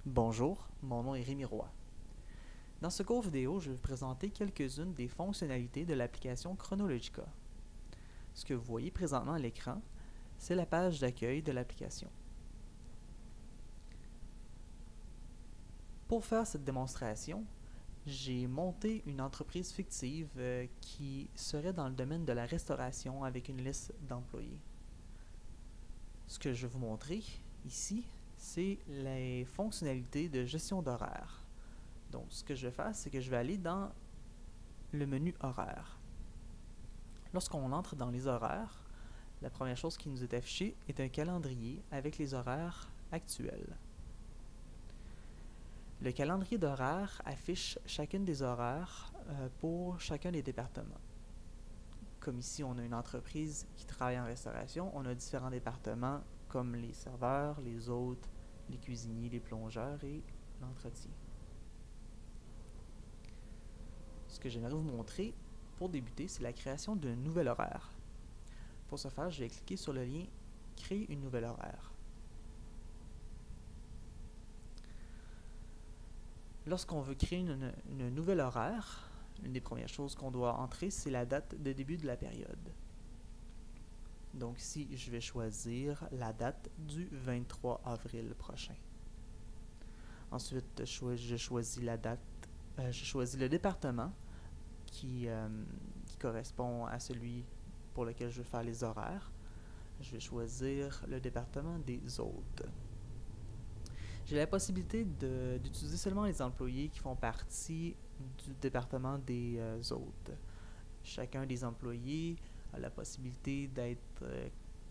Bonjour, mon nom est Rémi Roy. Dans ce cours vidéo, je vais vous présenter quelques-unes des fonctionnalités de l'application Chronologica. Ce que vous voyez présentement à l'écran, c'est la page d'accueil de l'application. Pour faire cette démonstration, j'ai monté une entreprise fictive qui serait dans le domaine de la restauration avec une liste d'employés. Ce que je vais vous montrer ici, c'est les fonctionnalités de gestion d'horaire. Donc, ce que je vais faire, c'est que je vais aller dans le menu horaire. Lorsqu'on entre dans les horaires, la première chose qui nous est affichée est un calendrier avec les horaires actuels. Le calendrier d'horaire affiche chacune des horaires pour chacun des départements. Comme ici, on a une entreprise qui travaille en restauration, on a différents départements comme les serveurs, les hôtes, les cuisiniers, les plongeurs et l'entretien. Ce que j'aimerais vous montrer pour débuter, c'est la création d'un nouvel horaire. Pour ce faire, je vais cliquer sur le lien « Créer une nouvelle horaire ». Lorsqu'on veut créer une nouvelle horaire, une des premières choses qu'on doit entrer, c'est la date de début de la période. Donc ici, je vais choisir la date du 23 avril prochain. Ensuite, je choisis la date, je choisis le département qui correspond à celui pour lequel je vais faire les horaires. Je vais choisir le département des hôtes. J'ai la possibilité d'utiliser seulement les employés qui font partie du département des hôtes. Chacun des employés a la possibilité d'être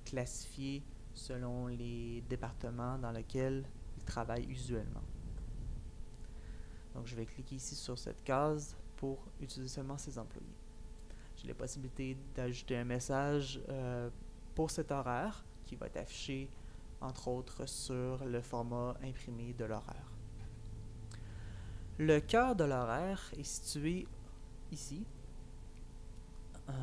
classifié selon les départements dans lesquels ils travaillent usuellement. Donc je vais cliquer ici sur cette case pour utiliser seulement ces employés. J'ai la possibilité d'ajouter un message pour cet horaire qui va être affiché entre autres sur le format imprimé de l'horaire. Le cœur de l'horaire est situé ici. Il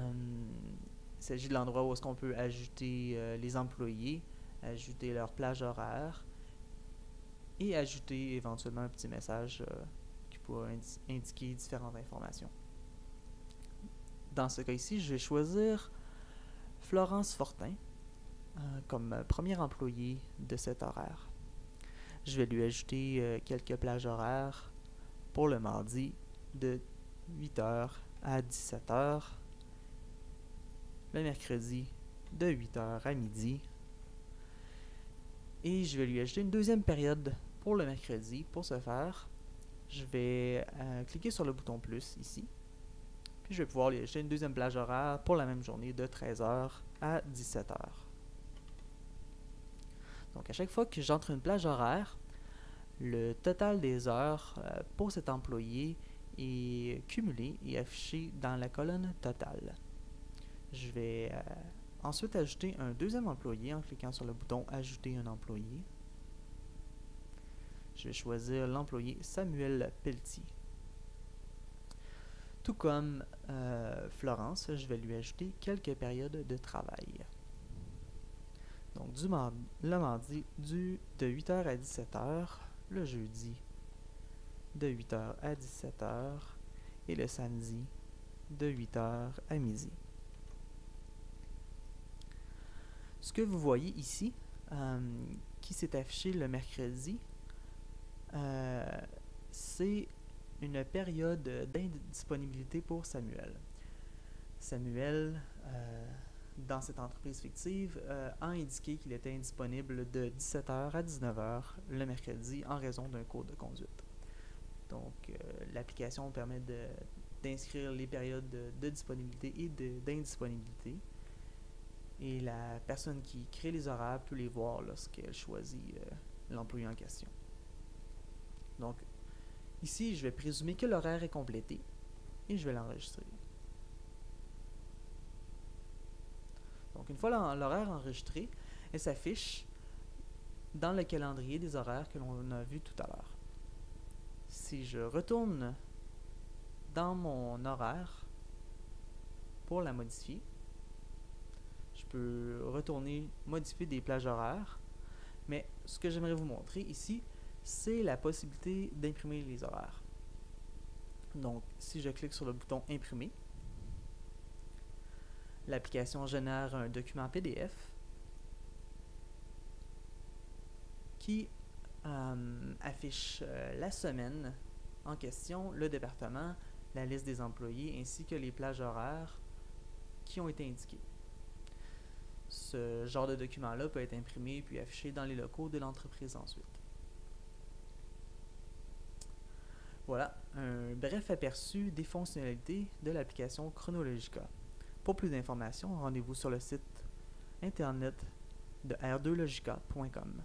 s'agit de l'endroit où est-ce qu'on peut ajouter les employés, ajouter leur plage horaire et ajouter éventuellement un petit message qui pourrait indiquer différentes informations. Dans ce cas ici, je vais choisir Florence Fortin comme premier employé de cet horaire. Je vais lui ajouter quelques plages horaires pour le mardi de 8h à 17h, le mercredi de 8h à midi, et je vais lui ajouter une deuxième période pour le mercredi. Pour ce faire, je vais cliquer sur le bouton plus ici, puis je vais pouvoir lui ajouter une deuxième plage horaire pour la même journée de 13h à 17h. Donc à chaque fois que j'entre une plage horaire, le total des heures pour cet employé est cumulé et affiché dans la colonne totale. Je vais ensuite ajouter un deuxième employé en cliquant sur le bouton Ajouter un employé. Je vais choisir l'employé Samuel Pelletier. Tout comme Florence, je vais lui ajouter quelques périodes de travail. Donc le mardi de 8h à 17h, le jeudi de 8h à 17h et le samedi de 8h à midi. Ce que vous voyez ici, qui s'est affiché le mercredi, c'est une période d'indisponibilité pour Samuel. Samuel, dans cette entreprise fictive, a indiqué qu'il était indisponible de 17h à 19h le mercredi en raison d'un cours de conduite. Donc, l'application permet d'inscrire les périodes de disponibilité et d'indisponibilité. Et la personne qui crée les horaires peut les voir lorsqu'elle choisit l'employé en question. Donc, ici, je vais présumer que l'horaire est complété et je vais l'enregistrer. Donc, une fois l'horaire enregistré, elle s'affiche dans le calendrier des horaires que l'on a vu tout à l'heure. Si je retourne dans mon horaire pour la modifier, je peux retourner modifier des plages horaires, mais ce que j'aimerais vous montrer ici, c'est la possibilité d'imprimer les horaires. Donc, si je clique sur le bouton « Imprimer », l'application génère un document PDF qui affiche la semaine en question, le département, la liste des employés ainsi que les plages horaires qui ont été indiquées. Ce genre de document-là peut être imprimé puis affiché dans les locaux de l'entreprise ensuite. Voilà, un bref aperçu des fonctionnalités de l'application Chronologica. Pour plus d'informations, rendez-vous sur le site internet de r2logica.com.